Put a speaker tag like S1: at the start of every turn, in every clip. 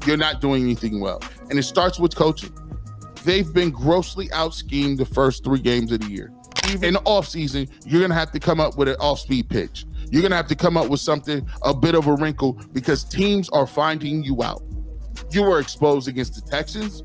S1: you're not doing anything well. And it starts with coaching. They've been grossly out-schemed the first 3 games of the year. Even in the offseason, you're going to have to come up with an off-speed pitch. You're going to have to come up with something, a bit of a wrinkle, because teams are finding you out. You were exposed against the Texans.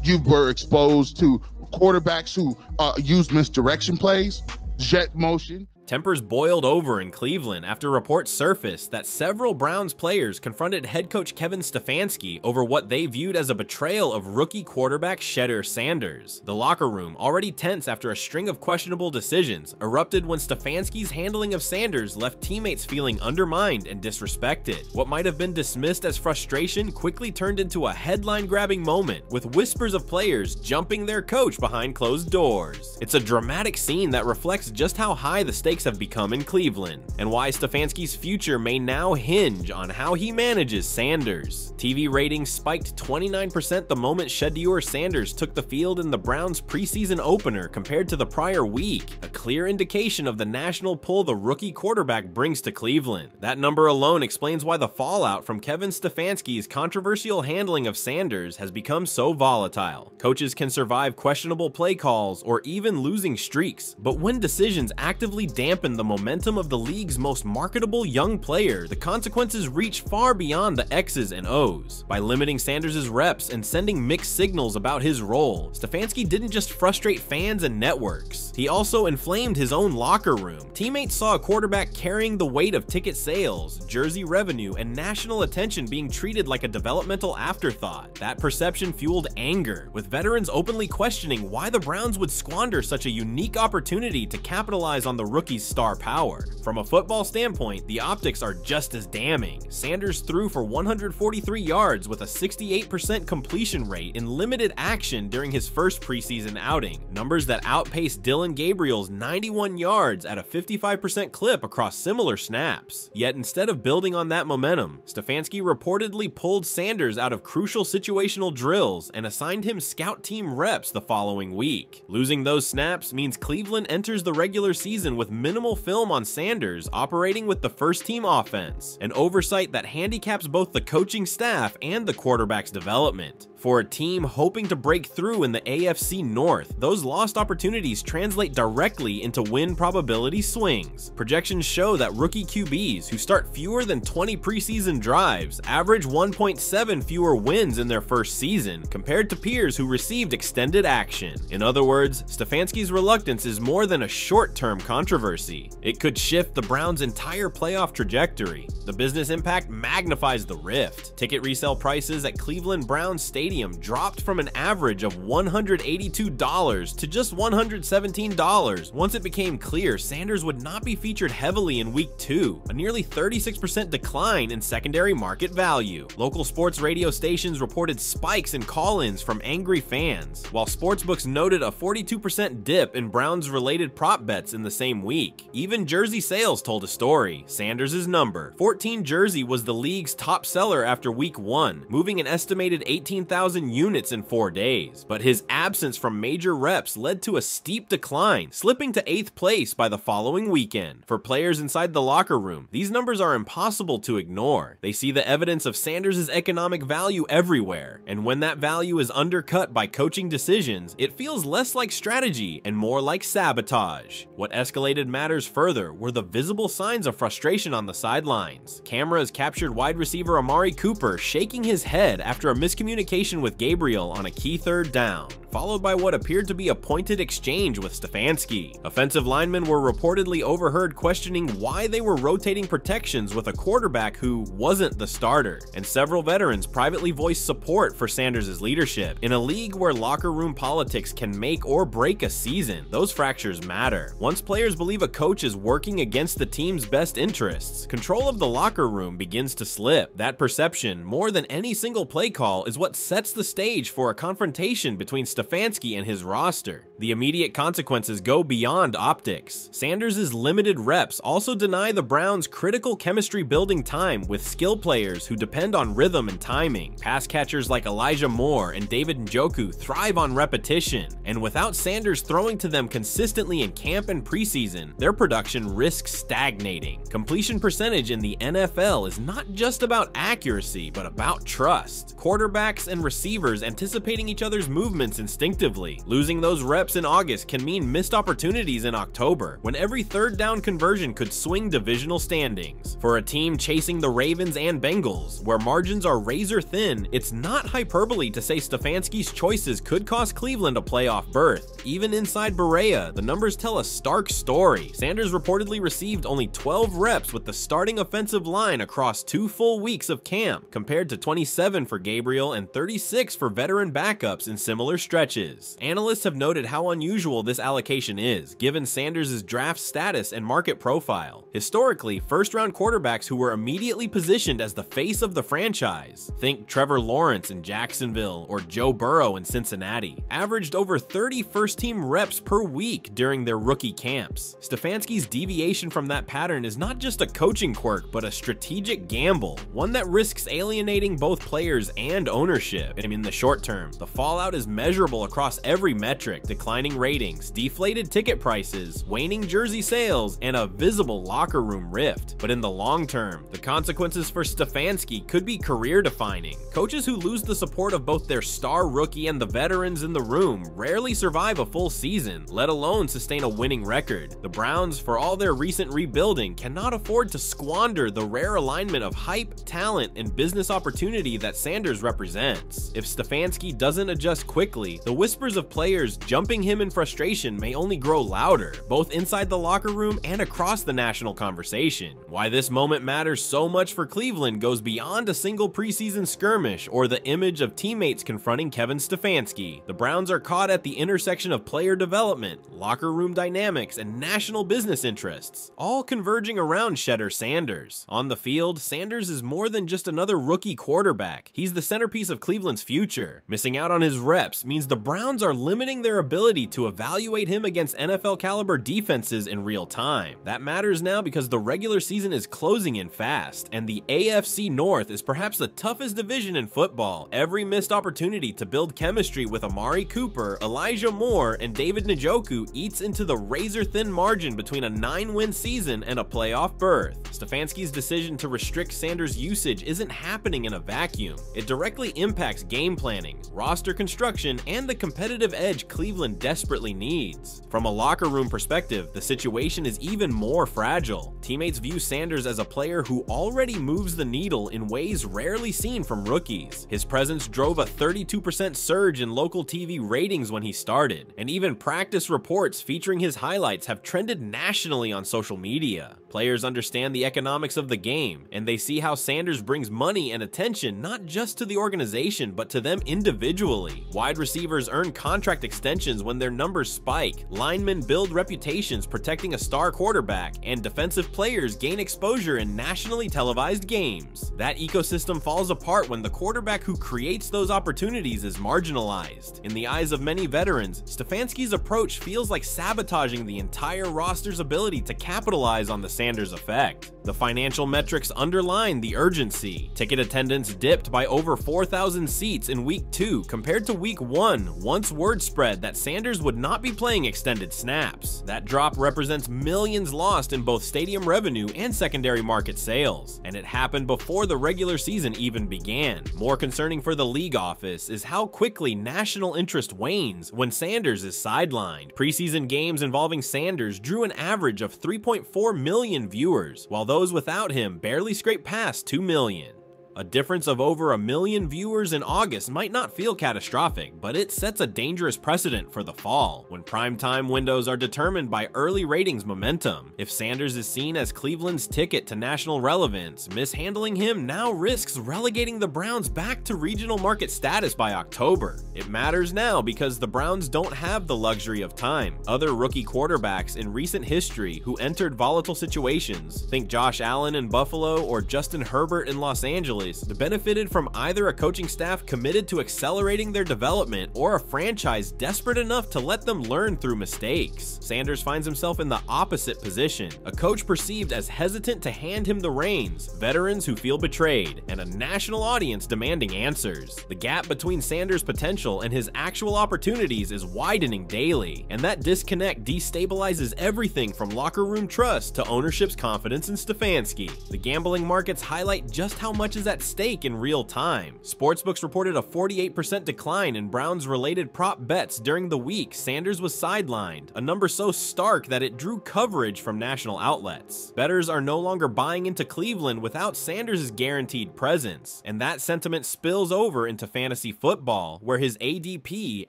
S1: You were exposed to quarterbacks who use misdirection plays, jet motion.
S2: Tempers boiled over in Cleveland after reports surfaced that several Browns players confronted head coach Kevin Stefanski over what they viewed as a betrayal of rookie quarterback Shedeur Sanders. The locker room, already tense after a string of questionable decisions, erupted when Stefanski's handling of Sanders left teammates feeling undermined and disrespected. What might have been dismissed as frustration quickly turned into a headline-grabbing moment, with whispers of players jumping their coach behind closed doors. It's a dramatic scene that reflects just how high the stakes have become in Cleveland, and why Stefanski's future may now hinge on how he manages Sanders. TV ratings spiked 29% the moment Shedeur Sanders took the field in the Browns' preseason opener compared to the prior week, a clear indication of the national pull the rookie quarterback brings to Cleveland. That number alone explains why the fallout from Kevin Stefanski's controversial handling of Sanders has become so volatile. Coaches can survive questionable play calls or even losing streaks, but when decisions actively dampen the momentum of the league's most marketable young player, the consequences reach far beyond the X's and O's. By limiting Sanders' reps and sending mixed signals about his role, Stefanski didn't just frustrate fans and networks. He also inflamed his own locker room. Teammates saw a quarterback carrying the weight of ticket sales, jersey revenue, and national attention being treated like a developmental afterthought. That perception fueled anger, with veterans openly questioning why the Browns would squander such a unique opportunity to capitalize on the rookie's star power. From a football standpoint, the optics are just as damning. Sanders threw for 143 yards with a 68% completion rate in limited action during his first preseason outing, numbers that outpaced Dylan Gabriel's 91 yards at a 55% clip across similar snaps. Yet instead of building on that momentum, Stefanski reportedly pulled Sanders out of crucial situational drills and assigned him scout team reps the following week. Losing those snaps means Cleveland enters the regular season with minimal film on Sanders operating with the first-team offense, an oversight that handicaps both the coaching staff and the quarterback's development. For a team hoping to break through in the AFC North, those lost opportunities translate directly into win probability swings. Projections show that rookie QBs who start fewer than 20 preseason drives average 1.7 fewer wins in their first season compared to peers who received extended action. In other words, Stefanski's reluctance is more than a short-term controversy. It could shift the Browns' entire playoff trajectory. The business impact magnifies the rift. Ticket resale prices at Cleveland Browns Stadium dropped from an average of $182 to just $117 once it became clear Sanders would not be featured heavily in Week 2, a nearly 36% decline in secondary market value. Local sports radio stations reported spikes in call-ins from angry fans, while sportsbooks noted a 42% dip in Browns-related prop bets in the same week. Even jersey sales told a story. Sanders' number, 14 jersey, was the league's top seller after Week 1, moving an estimated 18,000 units in 4 days, but his absence from major reps led to a steep decline, slipping to 8th place by the following weekend. For players inside the locker room, these numbers are impossible to ignore. They see the evidence of Sanders' economic value everywhere, and when that value is undercut by coaching decisions, it feels less like strategy and more like sabotage. What escalated matters further were the visible signs of frustration on the sidelines. Cameras captured wide receiver Amari Cooper shaking his head after a miscommunication with Gabriel on a key 3rd down, followed by what appeared to be a pointed exchange with Stefanski. Offensive linemen were reportedly overheard questioning why they were rotating protections with a quarterback who wasn't the starter, and several veterans privately voiced support for Sanders' leadership. In a league where locker room politics can make or break a season, those fractures matter. Once players believe a coach is working against the team's best interests, control of the locker room begins to slip. That perception, more than any single play call, is what sets the stage for a confrontation between Stefanski and his roster. The immediate consequences go beyond optics. Sanders' limited reps also deny the Browns critical chemistry building time with skill players who depend on rhythm and timing. Pass catchers like Elijah Moore and David Njoku thrive on repetition, and without Sanders throwing to them consistently in camp and preseason, their production risks stagnating. Completion percentage in the NFL is not just about accuracy, but about trust. Quarterbacks and receivers anticipating each other's movements instinctively. Losing those reps in August can mean missed opportunities in October, when every third down conversion could swing divisional standings. For a team chasing the Ravens and Bengals, where margins are razor thin, it's not hyperbole to say Stefanski's choices could cost Cleveland a playoff berth. Even inside Berea, the numbers tell a stark story. Sanders reportedly received only 12 reps with the starting offensive line across 2 full weeks of camp, compared to 27 for Gabriel and 36 for veteran backups in similar stretches. Analysts have noted how unusual this allocation is, given Sanders' draft status and market profile. Historically, first-round quarterbacks who were immediately positioned as the face of the franchise, think Trevor Lawrence in Jacksonville or Joe Burrow in Cincinnati, averaged over 30 first-team reps per week during their rookie camps. Stefanski's deviation from that pattern is not just a coaching quirk, but a strategic gamble, one that risks alienating both players and ownership. In the short term, the fallout is measurable across every metric: declining ratings, deflated ticket prices, waning jersey sales, and a visible locker room rift. But in the long term, the consequences for Stefanski could be career-defining. Coaches who lose the support of both their star rookie and the veterans in the room rarely survive a full season, let alone sustain a winning record. The Browns, for all their recent rebuilding, cannot afford to squander the rare alignment of hype, talent, and business opportunity that Sanders represents. If Stefanski doesn't adjust quickly, the whispers of players jumping him in frustration may only grow louder, both inside the locker room and across the national conversation. Why this moment matters so much for Cleveland goes beyond a single preseason skirmish or the image of teammates confronting Kevin Stefanski. The Browns are caught at the intersection of player development, locker room dynamics, and national business interests, all converging around Shedeur Sanders. On the field, Sanders is more than just another rookie quarterback. He's the centerpiece of Cleveland's future. Missing out on his reps means the Browns are limiting their ability to evaluate him against NFL-caliber defenses in real time. That matters now because the regular season is closing in fast, and the AFC North is perhaps the toughest division in football. Every missed opportunity to build chemistry with Amari Cooper, Elijah Moore, and David Njoku eats into the razor-thin margin between a 9-win season and a playoff berth. Stefanski's decision to restrict Sanders' usage isn't happening in a vacuum. It directly impacts game planning, roster construction, and the competitive edge Cleveland desperately needs. From a locker room perspective, the situation is even more fragile. Teammates view Sanders as a player who already moves the needle in ways rarely seen from rookies. His presence drove a 32% surge in local TV ratings when he started, and even practice reports featuring his highlights have trended nationally on social media. Players understand the economics of the game, and they see how Sanders brings money and attention not just to the organization, but to them individually. Wide receivers earn contract extensions when their numbers spike, linemen build reputations protecting a star quarterback, and defensive players gain exposure in nationally televised games. That ecosystem falls apart when the quarterback who creates those opportunities is marginalized. In the eyes of many veterans, Stefanski's approach feels like sabotaging the entire roster's ability to capitalize on the Sanders effect. The financial metrics underline the urgency. Ticket attendance dipped by over 4,000 seats in Week 2 compared to Week 1, once word spread that Sanders would not be playing extended snaps. That drop represents millions lost in both stadium revenue and secondary market sales, and it happened before the regular season even began. More concerning for the league office is how quickly national interest wanes when Sanders is sidelined. Preseason games involving Sanders drew an average of 3.4 million viewers, while those without him barely scraped past 2 million. A difference of over 1 million viewers in August might not feel catastrophic, but it sets a dangerous precedent for the fall, when primetime windows are determined by early ratings momentum. If Sanders is seen as Cleveland's ticket to national relevance, mishandling him now risks relegating the Browns back to regional market status by October. It matters now because the Browns don't have the luxury of time. Other rookie quarterbacks in recent history who entered volatile situations, think Josh Allen in Buffalo or Justin Herbert in Los Angeles, Angeles benefited from either a coaching staff committed to accelerating their development or a franchise desperate enough to let them learn through mistakes. Sanders finds himself in the opposite position, a coach perceived as hesitant to hand him the reins, veterans who feel betrayed, and a national audience demanding answers. The gap between Sanders' potential and his actual opportunities is widening daily, and that disconnect destabilizes everything from locker room trust to ownership's confidence in Stefanski. The gambling markets highlight just how much is at stake in real time. Sportsbooks reported a 48% decline in Browns-related prop bets during the week Sanders was sidelined, a number so stark that it drew coverage from national outlets. Bettors are no longer buying into Cleveland without Sanders' guaranteed presence, and that sentiment spills over into fantasy football, where his ADP,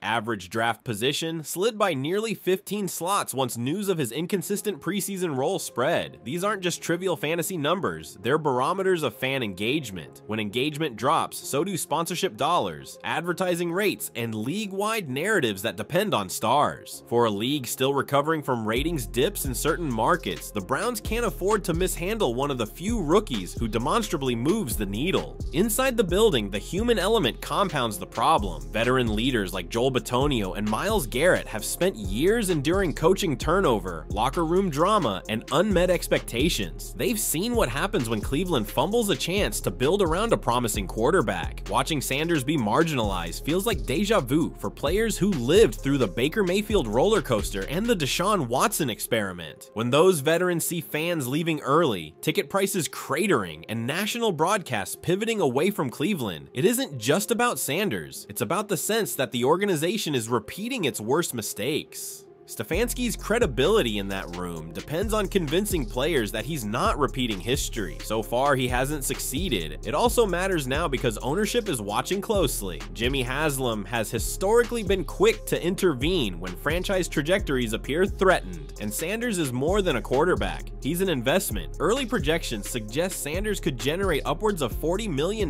S2: average draft position, slid by nearly 15 slots once news of his inconsistent preseason role spread. These aren't just trivial fantasy numbers, they're barometers of fan engagement. When engagement drops, so do sponsorship dollars, advertising rates, and league-wide narratives that depend on stars. For a league still recovering from ratings dips in certain markets, the Browns can't afford to mishandle one of the few rookies who demonstrably moves the needle. Inside the building, the human element compounds the problem. Veteran leaders like Joel Bitonio and Myles Garrett have spent years enduring coaching turnover, locker room drama, and unmet expectations. They've seen what happens when Cleveland fumbles a chance to build around a promising quarterback. Watching Sanders be marginalized feels like deja vu for players who lived through the Baker Mayfield roller coaster and the Deshaun Watson experiment. When those veterans see fans leaving early, ticket prices cratering, and national broadcasts pivoting away from Cleveland, it isn't just about Sanders, it's about the sense that the organization is repeating its worst mistakes. Stefanski's credibility in that room depends on convincing players that he's not repeating history. So far, he hasn't succeeded. It also matters now because ownership is watching closely. Jimmy Haslam has historically been quick to intervene when franchise trajectories appear threatened, and Sanders is more than a quarterback. He's an investment. Early projections suggest Sanders could generate upwards of $40 million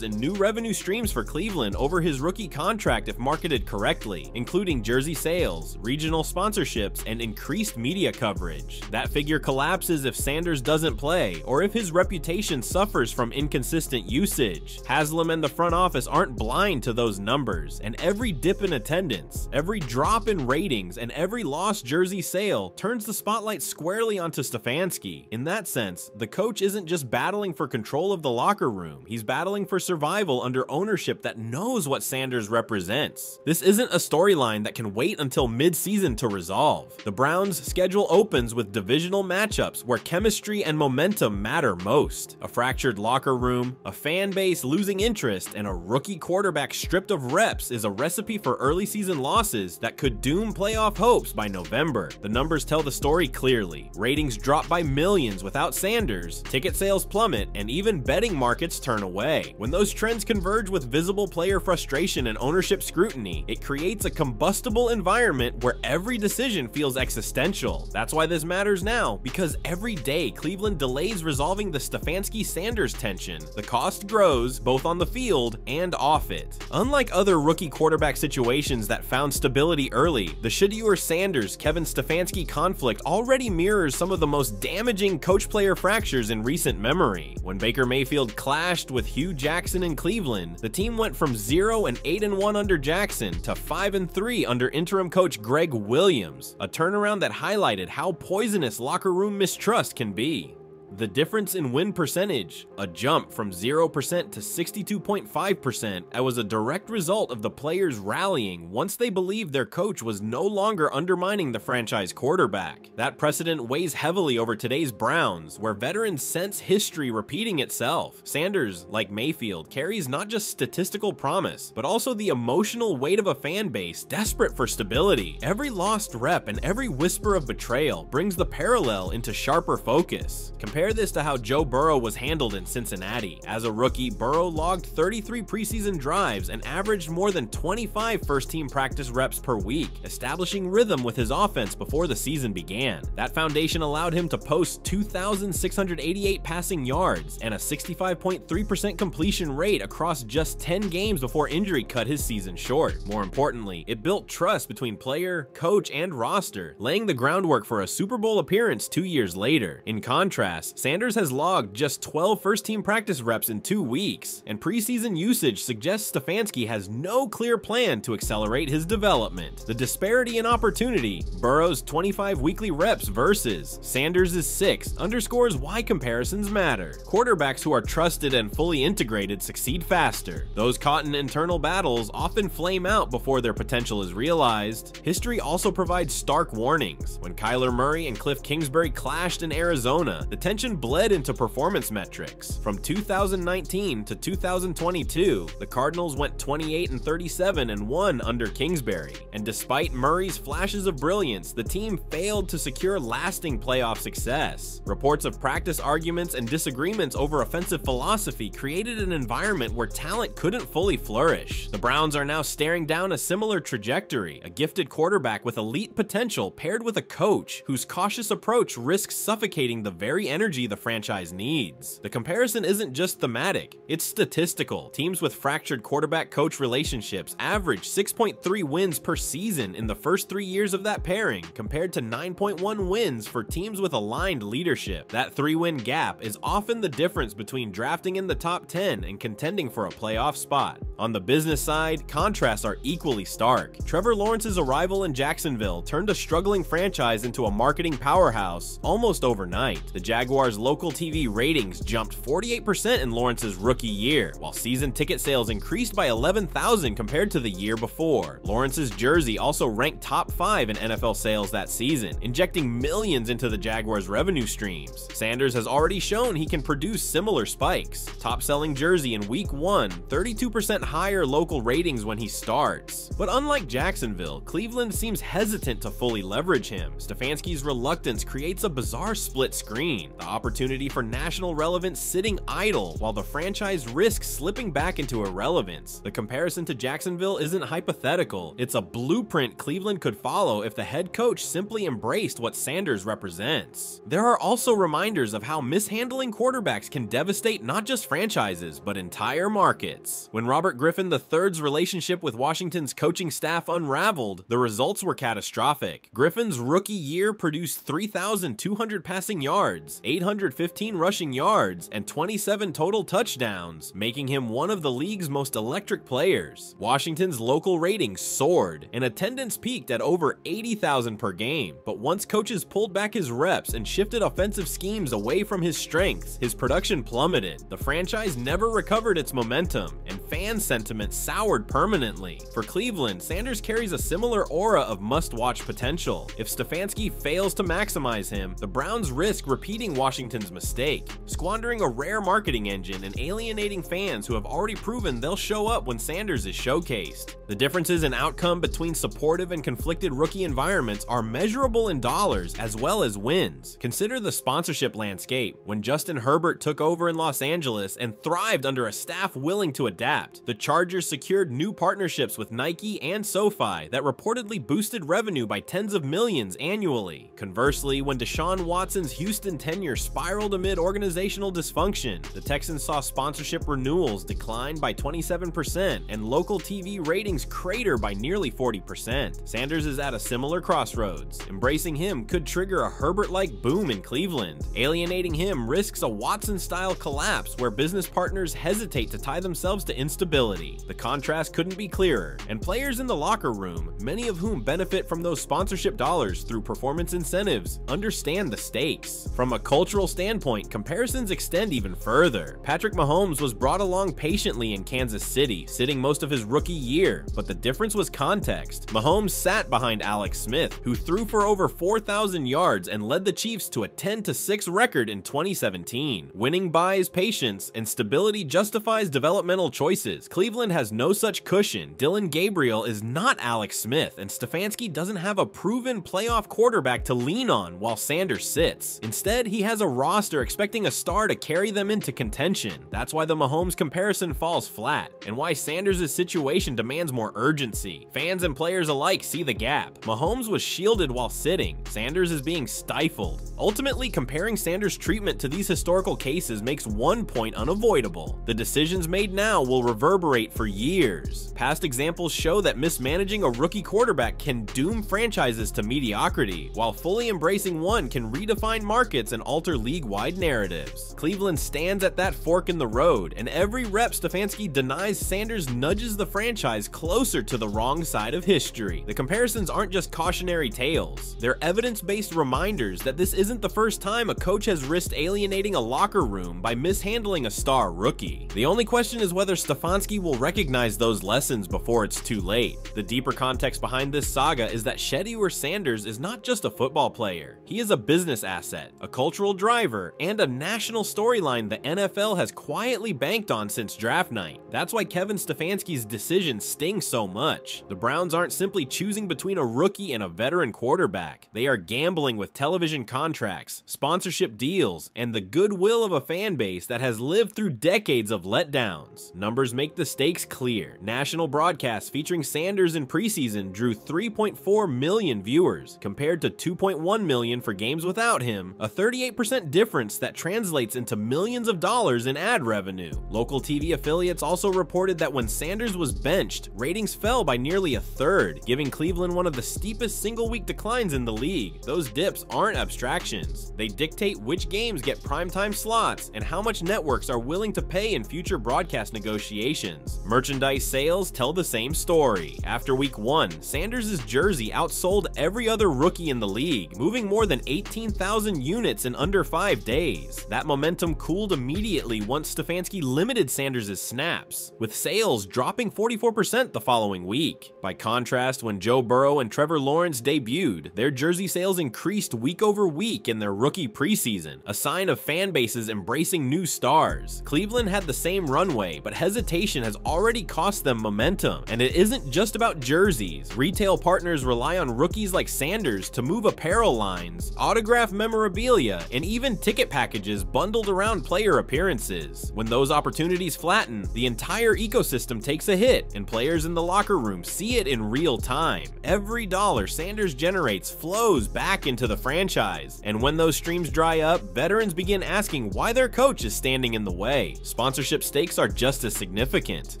S2: in new revenue streams for Cleveland over his rookie contract if marketed correctly, including jersey sales, regional sponsorships, and increased media coverage. That figure collapses if Sanders doesn't play, or if his reputation suffers from inconsistent usage. Haslam and the front office aren't blind to those numbers, and every dip in attendance, every drop in ratings, and every lost jersey sale turns the spotlight squarely onto Stefanski. In that sense, the coach isn't just battling for control of the locker room, he's battling for survival under ownership that knows what Sanders represents. This isn't a storyline that can wait until mid-season to resolve. The Browns' schedule opens with divisional matchups where chemistry and momentum matter most. A fractured locker room, a fan base losing interest, and a rookie quarterback stripped of reps is a recipe for early season losses that could doom playoff hopes by November. The numbers tell the story clearly. Ratings drop by millions without Sanders, ticket sales plummet, and even betting markets turn away. When those trends converge with visible player frustration and ownership scrutiny, it creates a combustible environment where every decision feels existential. That's why this matters now, because every day Cleveland delays resolving the Stefanski-Sanders tension, the cost grows both on the field and off it. Unlike other rookie quarterback situations that found stability early, the Shedeur Sanders-Kevin Stefanski conflict already mirrors some of the most damaging coach-player fractures in recent memory. When Baker Mayfield clashed with Hugh Jackson in Cleveland, the team went from 0-8-1 under Jackson to 5-3 under interim coach Greg Williams, a turnaround that highlighted how poisonous locker room mistrust can be. The difference in win percentage, a jump from 0% to 62.5%, was a direct result of the players rallying once they believed their coach was no longer undermining the franchise quarterback. That precedent weighs heavily over today's Browns, where veterans sense history repeating itself. Sanders, like Mayfield, carries not just statistical promise, but also the emotional weight of a fan base desperate for stability. Every lost rep and every whisper of betrayal brings the parallel into sharper focus. Compare this to how Joe Burrow was handled in Cincinnati. As a rookie, Burrow logged 33 preseason drives and averaged more than 25 first-team practice reps per week, establishing rhythm with his offense before the season began. That foundation allowed him to post 2,688 passing yards and a 65.3% completion rate across just 10 games before injury cut his season short. More importantly, it built trust between player, coach, and roster, laying the groundwork for a Super Bowl appearance 2 years later. In contrast, reps, Sanders has logged just 12 first-team practice reps in 2 weeks, and preseason usage suggests Stefanski has no clear plan to accelerate his development. The disparity in opportunity, Burrow's 25 weekly reps versus Sanders' 6, underscores why comparisons matter. Quarterbacks who are trusted and fully integrated succeed faster. Those caught in internal battles often flame out before their potential is realized. History also provides stark warnings. When Kyler Murray and Cliff Kingsbury clashed in Arizona, the tension bled into performance metrics. From 2019 to 2022, the Cardinals went 28-37 and won under Kingsbury. And despite Murray's flashes of brilliance, the team failed to secure lasting playoff success. Reports of practice arguments and disagreements over offensive philosophy created an environment where talent couldn't fully flourish. The Browns are now staring down a similar trajectory, a gifted quarterback with elite potential paired with a coach whose cautious approach risks suffocating the very energy the franchise needs. The comparison isn't just thematic, it's statistical. Teams with fractured quarterback-coach relationships average 6.3 wins per season in the first 3 years of that pairing, compared to 9.1 wins for teams with aligned leadership. That 3-win gap is often the difference between drafting in the top 10 and contending for a playoff spot. On the business side, contrasts are equally stark. Trevor Lawrence's arrival in Jacksonville turned a struggling franchise into a marketing powerhouse almost overnight. The Jaguars' local TV ratings jumped 48% in Lawrence's rookie year, while season ticket sales increased by 11,000 compared to the year before. Lawrence's jersey also ranked top 5 in NFL sales that season, injecting millions into the Jaguars' revenue streams. Sanders has already shown he can produce similar spikes. Top-selling jersey in week 1, 32% higher local ratings when he starts. But unlike Jacksonville, Cleveland seems hesitant to fully leverage him. Stefanski's reluctance creates a bizarre split screen, the opportunity for national relevance sitting idle while the franchise risks slipping back into irrelevance. The comparison to Jacksonville isn't hypothetical, it's a blueprint Cleveland could follow if the head coach simply embraced what Sanders represents. There are also reminders of how mishandling quarterbacks can devastate not just franchises, but entire markets. When Robert Griffin III's relationship with Washington's coaching staff unraveled, the results were catastrophic. Griffin's rookie year produced 3,200 passing yards, 815 rushing yards, and 27 total touchdowns, making him one of the league's most electric players. Washington's local ratings soared, and attendance peaked at over 80,000 per game. But once coaches pulled back his reps and shifted offensive schemes away from his strengths, his production plummeted. The franchise never recovered its momentum, and fan sentiment soured permanently. For Cleveland, Sanders carries a similar aura of must-watch potential. If Stefanski fails to maximize him, the Browns risk repeating Washington's mistake, squandering a rare marketing engine and alienating fans who have already proven they'll show up when Sanders is showcased. The differences in outcome between supportive and conflicted rookie environments are measurable in dollars as well as wins. Consider the sponsorship landscape. When Justin Herbert took over in Los Angeles and thrived under a staff willing to adapt, the Chargers secured new partnerships with Nike and SoFi that reportedly boosted revenue by tens of millions annually. Conversely, when Deshaun Watson's Houston tenure spiraled amid organizational dysfunction, the Texans saw sponsorship renewals decline by 27% and local TV ratings crater by nearly 40%. Sanders is at a similar crossroads. Embracing him could trigger a Herbert-like boom in Cleveland. Alienating him risks a Watson-style collapse where business partners hesitate to tie themselves to instability. The contrast couldn't be clearer, and players in the locker room, many of whom benefit from those sponsorship dollars through performance incentives, understand the stakes. From a cultural standpoint, comparisons extend even further. Patrick Mahomes was brought along patiently in Kansas City, sitting most of his rookie year, but the difference was context. Mahomes sat behind Alex Smith, who threw for over 4,000 yards and led the Chiefs to a 10-6 record in 2017. Winning buys patience, and stability justifies developmental choices. Cleveland has no such cushion. Dylan Gabriel is not Alex Smith, and Stefanski doesn't have a proven playoff quarterback to lean on while Sanders sits. Instead, he has a roster expecting a star to carry them into contention. That's why the Mahomes comparison falls flat, and why Sanders' situation demands more urgency. Fans and players alike see the gap. Mahomes was shielded while sitting. Sanders is being stifled. Ultimately, comparing Sanders' treatment to these historical cases makes one point unavoidable. The decisions made now will reverberate for years. Past examples show that mismanaging a rookie quarterback can doom franchises to mediocrity, while fully embracing one can redefine markets and alter league-wide narratives. Cleveland stands at that fork in the road, and every rep Stefanski denies Sanders nudges the franchise closer to the wrong side of history. The comparisons aren't just cautionary tales. They're evidence-based reminders that this isn't the first time a coach has risked alienating a locker room by mishandling a star rookie. The only question is whether Stefanski will recognize those lessons before it's too late. The deeper context behind this saga is that Shedeur Sanders is not just a football player. He is a business asset, a cultural driver, and a national storyline the NFL has quietly banked on since draft night. That's why Kevin Stefanski's decision stings so much. The Browns aren't simply choosing between a rookie and a veteran quarterback. They are gambling with television contracts, sponsorship deals, and the goodwill of a fan base that has lived through decades of letdowns. Numbers make the stakes clear. National broadcasts featuring Sanders in preseason drew 3.4 million viewers, compared to 2.1 million for games without him, a 38% difference that translates into millions of dollars in ad revenue. Local TV affiliates also reported that when Sanders was benched, ratings fell by nearly a third, giving Cleveland one of the steepest single-week declines in the league. Those dips aren't abstractions. They dictate which games get primetime slots and how much networks are willing to pay in future broadcast negotiations. Merchandise sales tell the same story. After week 1, Sanders' jersey outsold every other rookie in the league, moving more than 18,000 units in under 5 days. That momentum cooled immediately once Stefanski limited Sanders' snaps, with sales dropping 44% the following week. By contrast, when Joe Burrow and Trevor Lawrence debuted, their jersey sales increased week over week in their rookie preseason, a sign of fan bases embracing new stars. Cleveland had the same runway, but hesitation has already cost them momentum. And it isn't just about jerseys. Retail partners rely on rookies like Sanders to move apparel lines, autograph memorabilia, and even ticket packages bundled around player appearances. When those opportunities flatten, the entire ecosystem takes a hit, and players in the locker room see it in real time. Every dollar Sanders generates flows back into the franchise, and when those streams dry up, veterans begin asking why their coach is standing in the way. Sponsorship stakes are just as significant.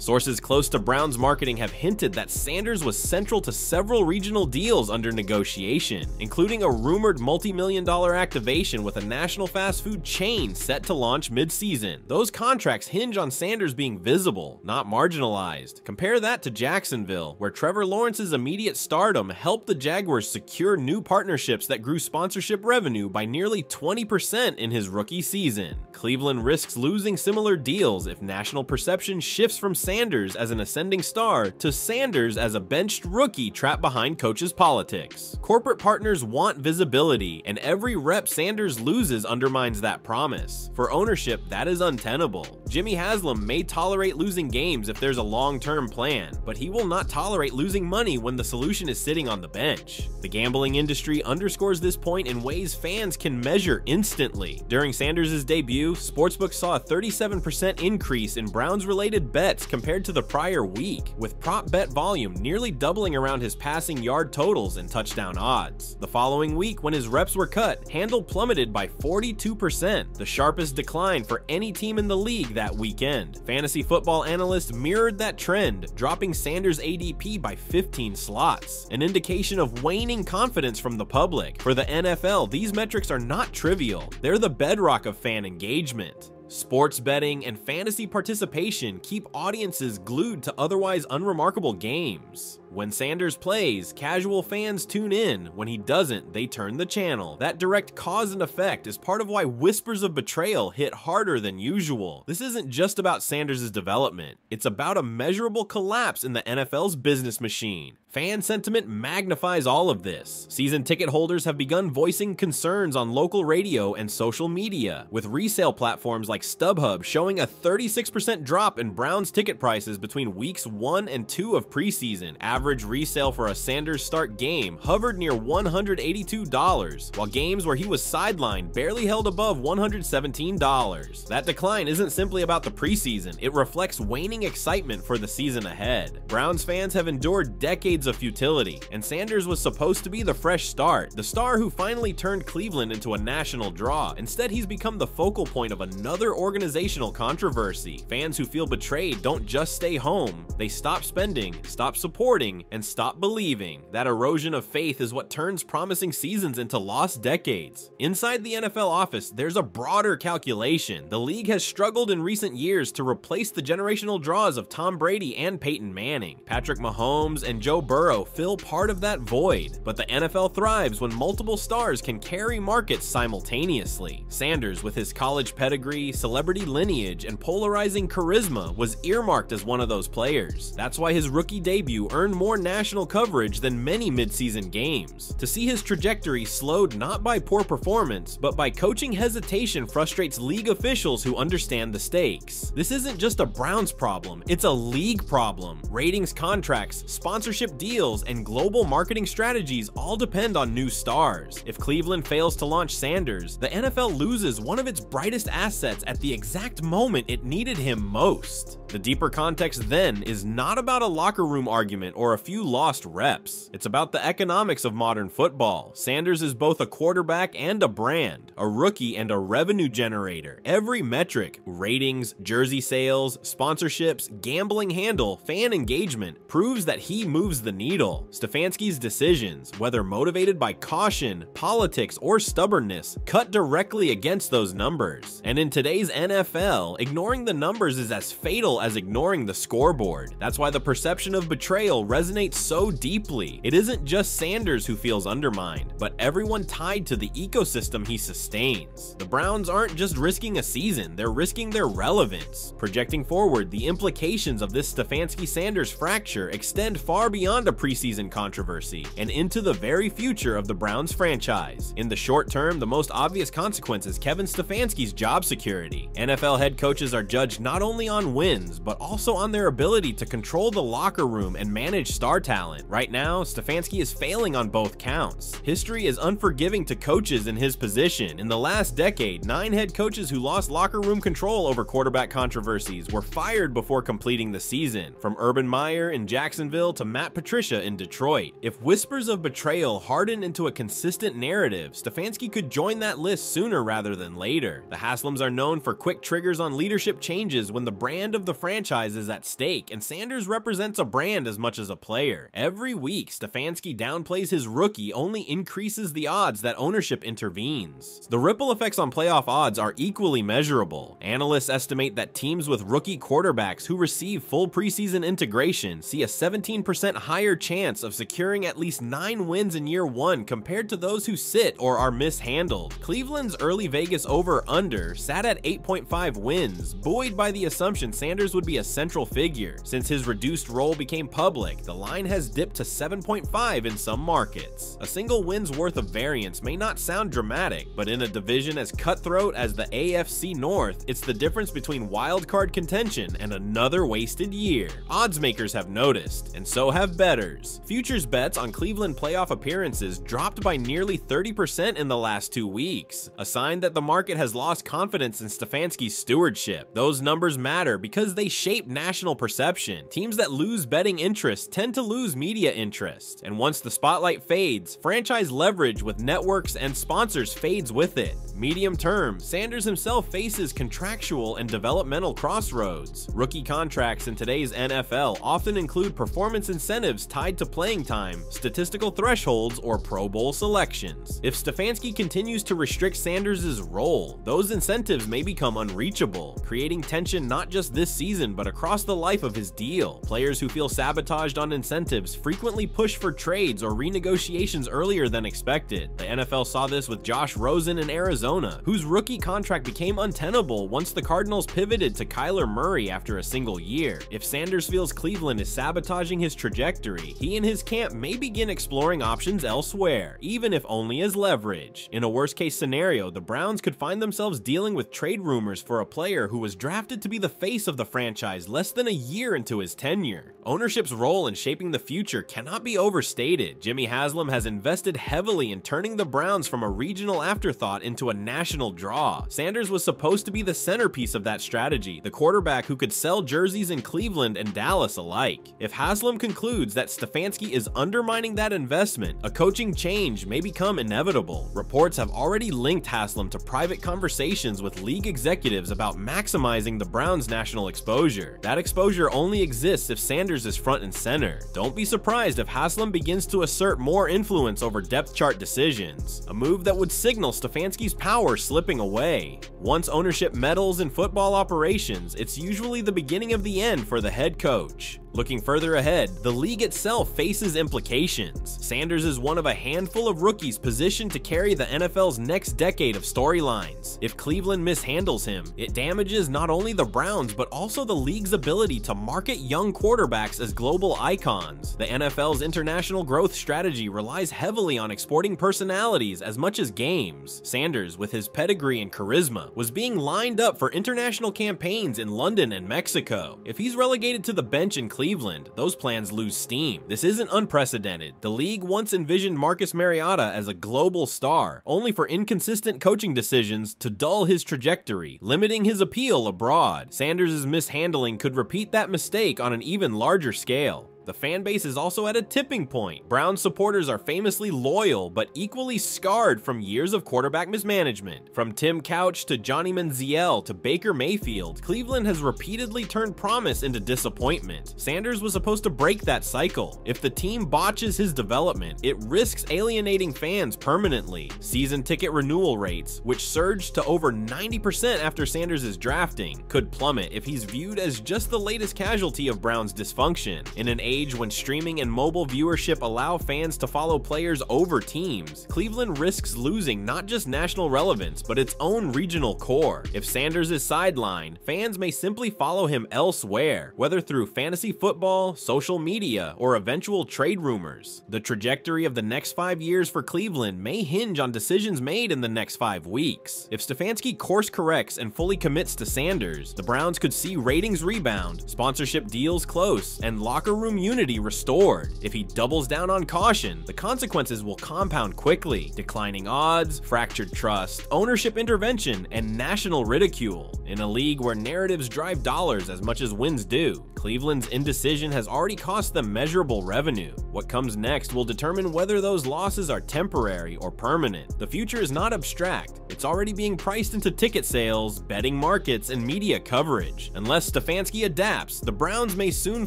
S2: Sources close to Browns marketing have hinted that Sanders was central to several regional deals under negotiation, including a rumored multi-million-dollar activation with a national fast food chain set to launch mid-season. Those contracts hinge on Sanders being visible, not marginalized. Compare that to Jacksonville, where Trevor Lawrence's immediate stardom helped the Jaguars secure new partnerships that grew sponsorship revenue by nearly 20% in his rookie season. Cleveland risks losing similar deals if national perception shifts from Sanders as an ascending star to Sanders as a benched rookie trapped behind coaches' politics. Corporate partners want visibility, and every rep Sanders loses undermines that promise. For ownership, that is untenable. Jimmy Haslam may tolerate losing games if there's a long-term plan, but he will not tolerate losing money when the solution is sitting on the bench. The gambling industry underscores this point in ways fans can measure instantly. During Sanders' debut, sportsbooks saw a 37% increase in Browns-related bets compared to the prior week, with prop bet volume nearly doubling around his passing yard totals and touchdown odds. The following week, when his reps were cut, handle plummeted by 42%, the sharpest decline for any team in the league that weekend. Fantasy football analysts mirrored that trend, dropping Sanders' ADP by 15 slots, an indication of waning confidence from the public. For the NFL, these metrics are not trivial. They're the bedrock of fan engagement. Sports betting and fantasy participation keep audiences glued to otherwise unremarkable games. When Sanders plays, casual fans tune in. When he doesn't, they turn the channel. That direct cause and effect is part of why whispers of betrayal hit harder than usual. This isn't just about Sanders' development. It's about a measurable collapse in the NFL's business machine. Fan sentiment magnifies all of this. Season ticket holders have begun voicing concerns on local radio and social media, with resale platforms like StubHub showing a 36% drop in Browns ticket prices between weeks 1 and 2 of preseason. Average resale for a Sanders start game hovered near $182, while games where he was sidelined barely held above $117. That decline isn't simply about the preseason, it reflects waning excitement for the season ahead. Browns fans have endured decades of futility, and Sanders was supposed to be the fresh start, the star who finally turned Cleveland into a national draw. Instead, he's become the focal point of another organizational controversy. Fans who feel betrayed don't just stay home, they stop spending, stop supporting, and stop believing. That erosion of faith is what turns promising seasons into lost decades. Inside the NFL office, there's a broader calculation. The league has struggled in recent years to replace the generational draws of Tom Brady and Peyton Manning. Patrick Mahomes and Joe Burrow fill part of that void, but the NFL thrives when multiple stars can carry markets simultaneously. Sanders, with his college pedigree, celebrity lineage, and polarizing charisma, was earmarked as one of those players. That's why his rookie debut earned more national coverage than many midseason games. To see his trajectory slowed not by poor performance, but by coaching hesitation frustrates league officials who understand the stakes. This isn't just a Browns problem, it's a league problem. Ratings, contracts, sponsorship deals, and global marketing strategies all depend on new stars. If Cleveland fails to launch Sanders, the NFL loses one of its brightest assets at the exact moment it needed him most. The deeper context then is not about a locker room argument or a few lost reps. It's about the economics of modern football. Sanders is both a quarterback and a brand, a rookie and a revenue generator. Every metric, ratings, jersey sales, sponsorships, gambling handle, fan engagement, proves that he moves the needle. Stefanski's decisions, whether motivated by caution, politics, or stubbornness, cut directly against those numbers. And in today's NFL, ignoring the numbers is as fatal as ignoring the scoreboard. That's why the perception of betrayal resonates so deeply. It isn't just Sanders who feels undermined, but everyone tied to the ecosystem he sustains. The Browns aren't just risking a season, they're risking their relevance. Projecting forward, the implications of this Stefanski-Sanders fracture extend far beyond a preseason controversy and into the very future of the Browns franchise. In the short term, the most obvious consequence is Kevin Stefanski's job security. NFL head coaches are judged not only on wins, but also on their ability to control the locker room and manage star talent. Right now, Stefanski is failing on both counts. History is unforgiving to coaches in his position. In the last decade, 9 head coaches who lost locker room control over quarterback controversies were fired before completing the season, from Urban Meyer in Jacksonville to Matt Patricia in Detroit. If whispers of betrayal harden into a consistent narrative, Stefanski could join that list sooner rather than later. The Haslams are known for quick triggers on leadership changes when the brand of the franchise is at stake, and Sanders represents a brand as much as a player. Every week, Stefanski downplays his rookie only increases the odds that ownership intervenes. The ripple effects on playoff odds are equally measurable. Analysts estimate that teams with rookie quarterbacks who receive full preseason integration see a 17% higher chance of securing at least 9 wins in year 1 compared to those who sit or are mishandled. Cleveland's early Vegas over-under sat at 8.5 wins, buoyed by the assumption Sanders would be a central figure. Since his reduced role became public, the line has dipped to 7.5 in some markets. A single win's worth of variance may not sound dramatic, but in a division as cutthroat as the AFC North, it's the difference between wildcard contention and another wasted year. Odds makers have noticed, and so have bettors. Futures bets on Cleveland playoff appearances dropped by nearly 30% in the last 2 weeks, a sign that the market has lost confidence in Stefanski's stewardship. Those numbers matter because they shape national perception. Teams that lose betting interest tend to lose media interest, and once the spotlight fades, franchise leverage with networks and sponsors fades with it. Medium term, Sanders himself faces contractual and developmental crossroads. Rookie contracts in today's NFL often include performance incentives tied to playing time, statistical thresholds, or Pro Bowl selections. If Stefanski continues to restrict Sanders' role, those incentives may become unreachable, creating tension not just this season but across the life of his deal. Players who feel sabotaged on incentives frequently push for trades or renegotiations earlier than expected. The NFL saw this with Josh Rosen in Arizona, whose rookie contract became untenable once the Cardinals pivoted to Kyler Murray after a single year. If Sanders feels Cleveland is sabotaging his trajectory, he and his camp may begin exploring options elsewhere, even if only as leverage. In a worst-case scenario, the Browns could find themselves dealing with trade rumors for a player who was drafted to be the face of the franchise less than a year into his tenure. Ownership's role in shaping the future cannot be overstated. Jimmy Haslam has invested heavily in turning the Browns from a regional afterthought into a national draw. Sanders was supposed to be the centerpiece of that strategy, the quarterback who could sell jerseys in Cleveland and Dallas alike. If Haslam concludes concludes that Stefanski is undermining that investment, a coaching change may become inevitable. Reports have already linked Haslam to private conversations with league executives about maximizing the Browns' national exposure. That exposure only exists if Sanders is front and center. Don't be surprised if Haslam begins to assert more influence over depth chart decisions, a move that would signal Stefanski's power slipping away. Once ownership meddles in football operations, it's usually the beginning of the end for the head coach. Looking further ahead, the league itself faces implications. Sanders is one of a handful of rookies positioned to carry the NFL's next decade of storylines. If Cleveland mishandles him, it damages not only the Browns but also the league's ability to market young quarterbacks as global icons. The NFL's international growth strategy relies heavily on exporting personalities as much as games. Sanders, with his pedigree and charisma, was being lined up for international campaigns in London and Mexico. If he's relegated to the bench in Cleveland, those plans lose steam. This isn't unprecedented. The league once envisioned Marcus Mariota as a global star, only for inconsistent coaching decisions to dull his trajectory, limiting his appeal abroad. Sanders' mishandling could repeat that mistake on an even larger scale. The fan base is also at a tipping point. Browns supporters are famously loyal, but equally scarred from years of quarterback mismanagement. From Tim Couch to Johnny Manziel to Baker Mayfield, Cleveland has repeatedly turned promise into disappointment. Sanders was supposed to break that cycle. If the team botches his development, it risks alienating fans permanently. Season ticket renewal rates, which surged to over 90% after Sanders' drafting, could plummet if he's viewed as just the latest casualty of Browns' dysfunction. In an age when streaming and mobile viewership allow fans to follow players over teams, Cleveland risks losing not just national relevance, but its own regional core. If Sanders is sidelined, fans may simply follow him elsewhere, whether through fantasy football, social media, or eventual trade rumors. The trajectory of the next 5 years for Cleveland may hinge on decisions made in the next 5 weeks. If Stefanski course corrects and fully commits to Sanders, the Browns could see ratings rebound, sponsorship deals close, and locker room unity restored. If he doubles down on caution, the consequences will compound quickly. Declining odds, fractured trust, ownership intervention, and national ridicule. In a league where narratives drive dollars as much as wins do, Cleveland's indecision has already cost them measurable revenue. What comes next will determine whether those losses are temporary or permanent. The future is not abstract. It's already being priced into ticket sales, betting markets, and media coverage. Unless Stefanski adapts, the Browns may soon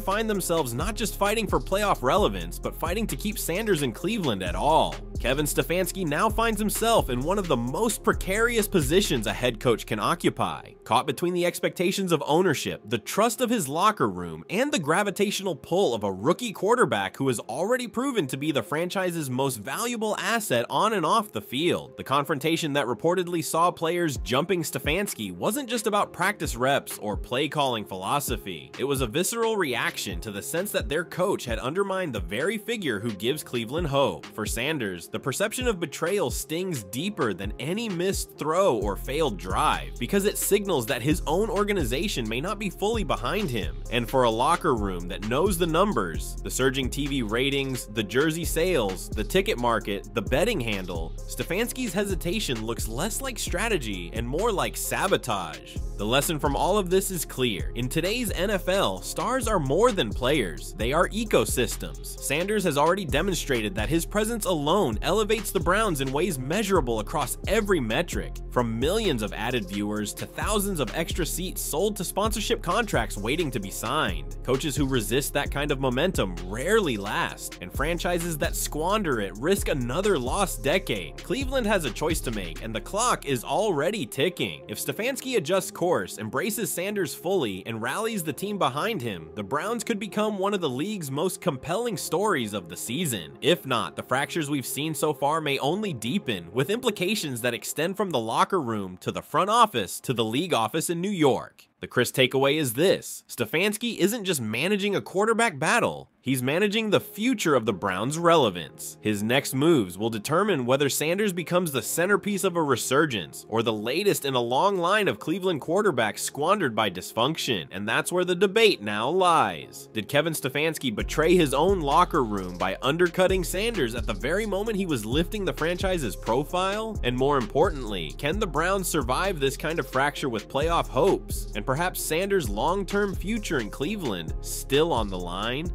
S2: find themselves not just fighting for playoff relevance, but fighting to keep Sanders in Cleveland at all. Kevin Stefanski now finds himself in one of the most precarious positions a head coach can occupy. Caught between the expectations of ownership, the trust of his locker room, and the gravitational pull of a rookie quarterback who has already proven to be the franchise's most valuable asset on and off the field. The confrontation that reportedly saw players jumping Stefanski wasn't just about practice reps or play calling philosophy. It was a visceral reaction to the sense that their coach had undermined the very figure who gives Cleveland hope. For Sanders, the perception of betrayal stings deeper than any missed throw or failed drive, because it signals that his own organization may not be fully behind him. And for a locker room that knows the numbers, the surging TV ratings, the jersey sales, the ticket market, the betting handle, Stefanski's hesitation looks less like strategy and more like sabotage. The lesson from all of this is clear. In today's NFL, stars are more than players, they are ecosystems. Sanders has already demonstrated that his presence alone elevates the Browns in ways measurable across every metric, from millions of added viewers to thousands of extra seats sold to sponsorship contracts waiting to be signed. Coaches who resist that kind of momentum rarely last, and franchises that squander it risk another lost decade. Cleveland has a choice to make, and the clock is already ticking. If Stefanski adjusts course, embraces Sanders fully, and rallies the team behind him, the Browns could become one of the league's most compelling stories of the season. If not, the fractures we've seen so far may only deepen, with implications that extend from the locker room to the front office to the league office in New York. The crisp takeaway is this: Stefanski isn't just managing a quarterback battle, he's managing the future of the Browns' relevance. His next moves will determine whether Sanders becomes the centerpiece of a resurgence, or the latest in a long line of Cleveland quarterbacks squandered by dysfunction, and that's where the debate now lies. Did Kevin Stefanski betray his own locker room by undercutting Sanders at the very moment he was lifting the franchise's profile? And more importantly, can the Browns survive this kind of fracture with playoff hopes, and perhaps Sanders' long-term future in Cleveland still on the line?